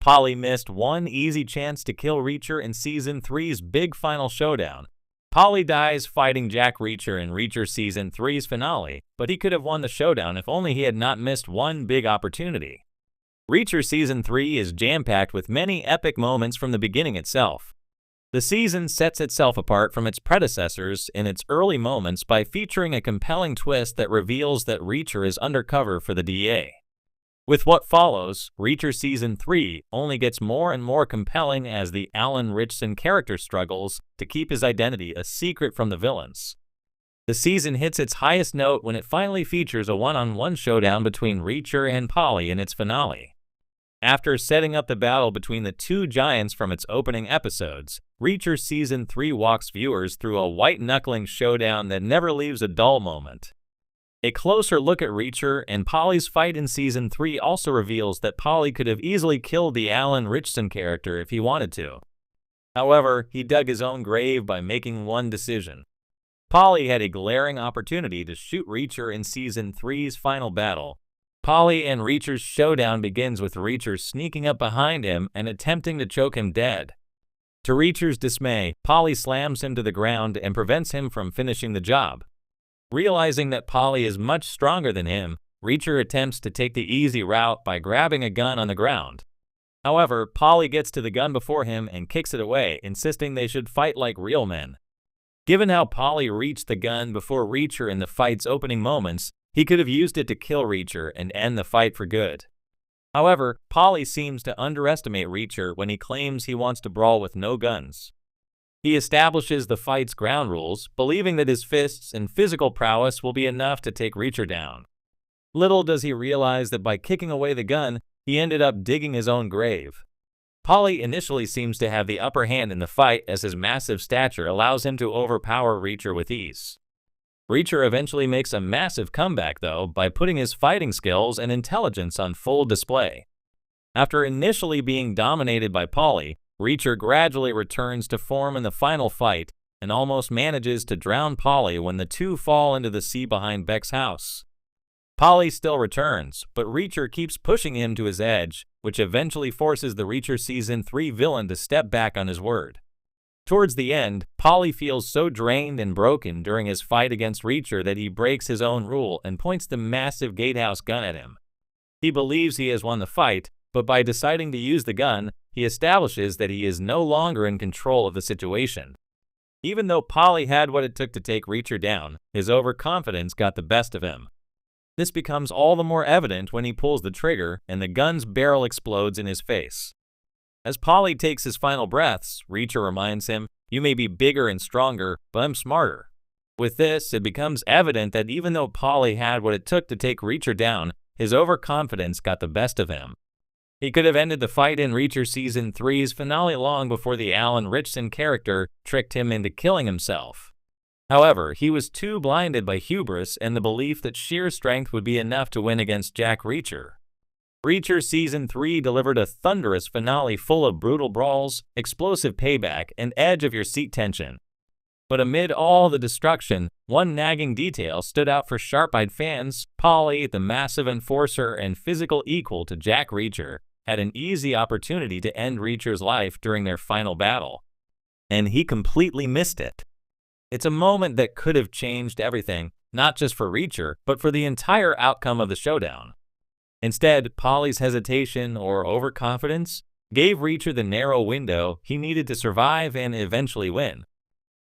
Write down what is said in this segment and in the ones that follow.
Paulie missed one easy chance to kill Reacher in Season 3's big final showdown. Paulie dies fighting Jack Reacher in Reacher Season 3's finale, but he could have won the showdown if only he had not missed one big opportunity. Reacher Season 3 is jam-packed with many epic moments from the beginning itself. The season sets itself apart from its predecessors in its early moments by featuring a compelling twist that reveals that Reacher is undercover for the DA. With what follows, Reacher Season 3 only gets more and more compelling as the Alan Ritchson character struggles to keep his identity a secret from the villains. The season hits its highest note when it finally features a one-on-one showdown between Reacher and Paulie in its finale. After setting up the battle between the two giants from its opening episodes, Reacher Season 3 walks viewers through a white-knuckling showdown that never leaves a dull moment. A closer look at Reacher and Paulie's fight in Season 3 also reveals that Paulie could have easily killed the Alan Ritchson character if he wanted to. However, he dug his own grave by making one decision. Paulie had a glaring opportunity to shoot Reacher in Season 3's final battle. Paulie and Reacher's showdown begins with Reacher sneaking up behind him and attempting to choke him dead. To Reacher's dismay, Paulie slams him to the ground and prevents him from finishing the job. Realizing that Paulie is much stronger than him, Reacher attempts to take the easy route by grabbing a gun on the ground. However, Paulie gets to the gun before him and kicks it away, insisting they should fight like real men. Given how Paulie reached the gun before Reacher in the fight's opening moments, he could have used it to kill Reacher and end the fight for good. However, Paulie seems to underestimate Reacher when he claims he wants to brawl with no guns. He establishes the fight's ground rules, believing that his fists and physical prowess will be enough to take Reacher down. Little does he realize that by kicking away the gun, he ended up digging his own grave. Paulie initially seems to have the upper hand in the fight as his massive stature allows him to overpower Reacher with ease. Reacher eventually makes a massive comeback, though, by putting his fighting skills and intelligence on full display. After initially being dominated by Paulie, Reacher gradually returns to form in the final fight and almost manages to drown Paulie when the two fall into the sea behind Beck's house. Paulie still returns, but Reacher keeps pushing him to his edge, which eventually forces the Reacher Season 3 villain to step back on his word. Towards the end, Paulie feels so drained and broken during his fight against Reacher that he breaks his own rule and points the massive gatehouse gun at him. He believes he has won the fight, but by deciding to use the gun, he establishes that he is no longer in control of the situation. Even though Paulie had what it took to take Reacher down, his overconfidence got the best of him. This becomes all the more evident when he pulls the trigger and the gun's barrel explodes in his face. As Paulie takes his final breaths, Reacher reminds him, "You may be bigger and stronger, but I'm smarter." With this, it becomes evident that even though Paulie had what it took to take Reacher down, his overconfidence got the best of him. He could have ended the fight in Reacher Season 3's finale long before the Alan Ritchson character tricked him into killing himself. However, he was too blinded by hubris and the belief that sheer strength would be enough to win against Jack Reacher. Reacher Season 3 delivered a thunderous finale full of brutal brawls, explosive payback, and edge-of-your-seat tension. But amid all the destruction, one nagging detail stood out for sharp-eyed fans. Paulie, the massive enforcer and physical equal to Jack Reacher, had an easy opportunity to end Reacher's life during their final battle. And he completely missed it. It's a moment that could have changed everything, not just for Reacher, but for the entire outcome of the showdown. Instead, Paulie's hesitation or overconfidence gave Reacher the narrow window he needed to survive and eventually win.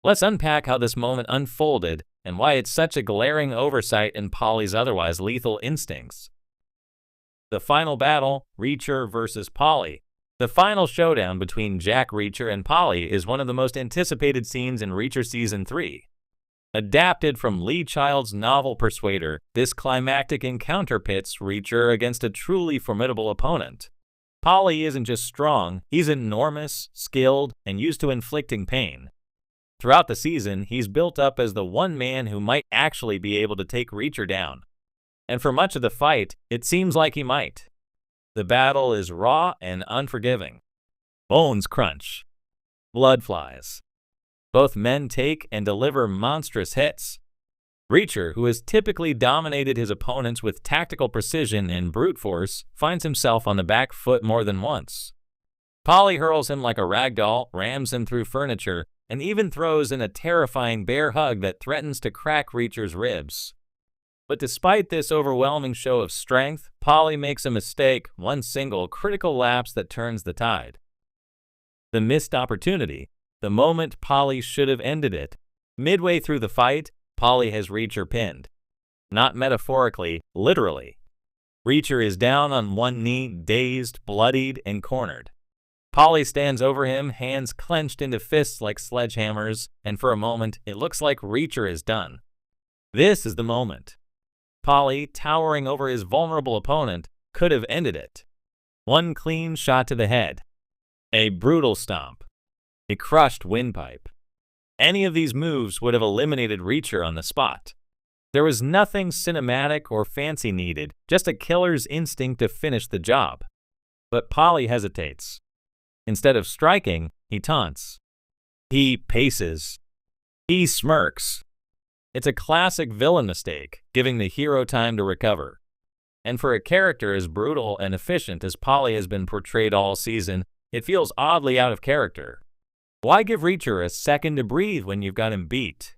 Let's unpack how this moment unfolded and why it's such a glaring oversight in Paulie's otherwise lethal instincts. The final battle, Reacher versus Paulie. The final showdown between Jack Reacher and Paulie is one of the most anticipated scenes in Reacher Season 3. Adapted from Lee Child's novel Persuader, this climactic encounter pits Reacher against a truly formidable opponent. Paulie isn't just strong, he's enormous, skilled, and used to inflicting pain. Throughout the season, he's built up as the one man who might actually be able to take Reacher down. And for much of the fight, it seems like he might. The battle is raw and unforgiving. Bones crunch. Blood flies. Both men take and deliver monstrous hits. Reacher, who has typically dominated his opponents with tactical precision and brute force, finds himself on the back foot more than once. Paulie hurls him like a rag doll, rams him through furniture, and even throws in a terrifying bear hug that threatens to crack Reacher's ribs. But despite this overwhelming show of strength, Paulie makes a mistake, one single critical lapse that turns the tide. The missed opportunity, the moment Paulie should have ended it. Midway through the fight, Paulie has Reacher pinned. Not metaphorically, literally. Reacher is down on one knee, dazed, bloodied, and cornered. Paulie stands over him, hands clenched into fists like sledgehammers, and for a moment, it looks like Reacher is done. This is the moment. Paulie, towering over his vulnerable opponent, could have ended it. One clean shot to the head. A brutal stomp. A crushed windpipe. Any of these moves would have eliminated Reacher on the spot. There was nothing cinematic or fancy needed, just a killer's instinct to finish the job. But Paulie hesitates. Instead of striking, he taunts. He paces. He smirks. It's a classic villain mistake, giving the hero time to recover. And for a character as brutal and efficient as Paulie has been portrayed all season, it feels oddly out of character. Why give Reacher a second to breathe when you've got him beat?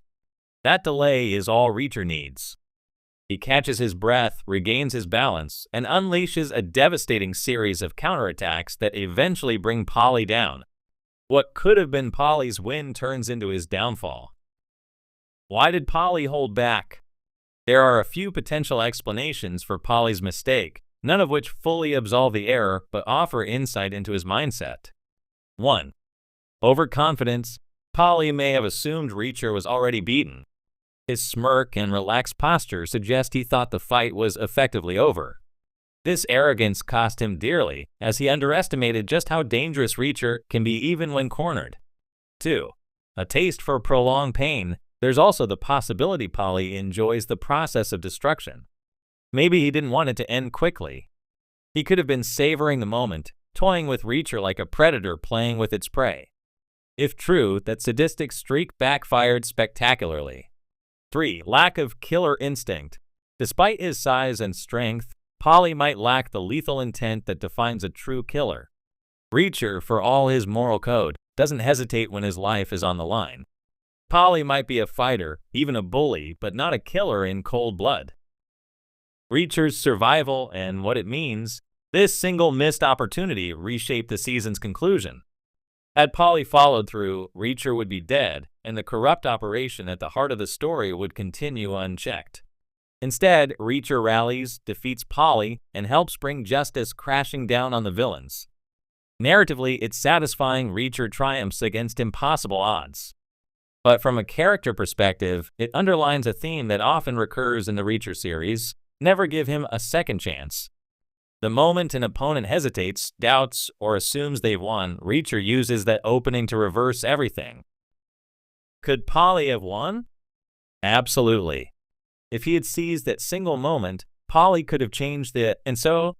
That delay is all Reacher needs. He catches his breath, regains his balance, and unleashes a devastating series of counterattacks that eventually bring Paulie down. What could have been Paulie's win turns into his downfall. Why did Paulie hold back? There are a few potential explanations for Paulie's mistake, none of which fully absolve the error but offer insight into his mindset. 1. Overconfidence. Paulie may have assumed Reacher was already beaten. His smirk and relaxed posture suggest he thought the fight was effectively over. This arrogance cost him dearly, as he underestimated just how dangerous Reacher can be even when cornered. 2. A taste for prolonged pain. There's also the possibility Paulie enjoys the process of destruction. Maybe he didn't want it to end quickly. He could have been savoring the moment, toying with Reacher like a predator playing with its prey. If true, that sadistic streak backfired spectacularly. 3. Lack of killer instinct. Despite his size and strength, Paulie might lack the lethal intent that defines a true killer. Reacher, for all his moral code, doesn't hesitate when his life is on the line. Paulie might be a fighter, even a bully, but not a killer in cold blood. Reacher's survival and what it means. This single missed opportunity reshaped the season's conclusion. Had Paulie followed through, Reacher would be dead, and the corrupt operation at the heart of the story would continue unchecked. Instead, Reacher rallies, defeats Paulie, and helps bring justice crashing down on the villains. Narratively, it's satisfying Reacher triumphs against impossible odds. But from a character perspective, it underlines a theme that often recurs in the Reacher series: never give him a second chance. The moment an opponent hesitates, doubts, or assumes they've won, Reacher uses that opening to reverse everything. Could Paulie have won? Absolutely. If he had seized that single moment, Paulie could have changed and so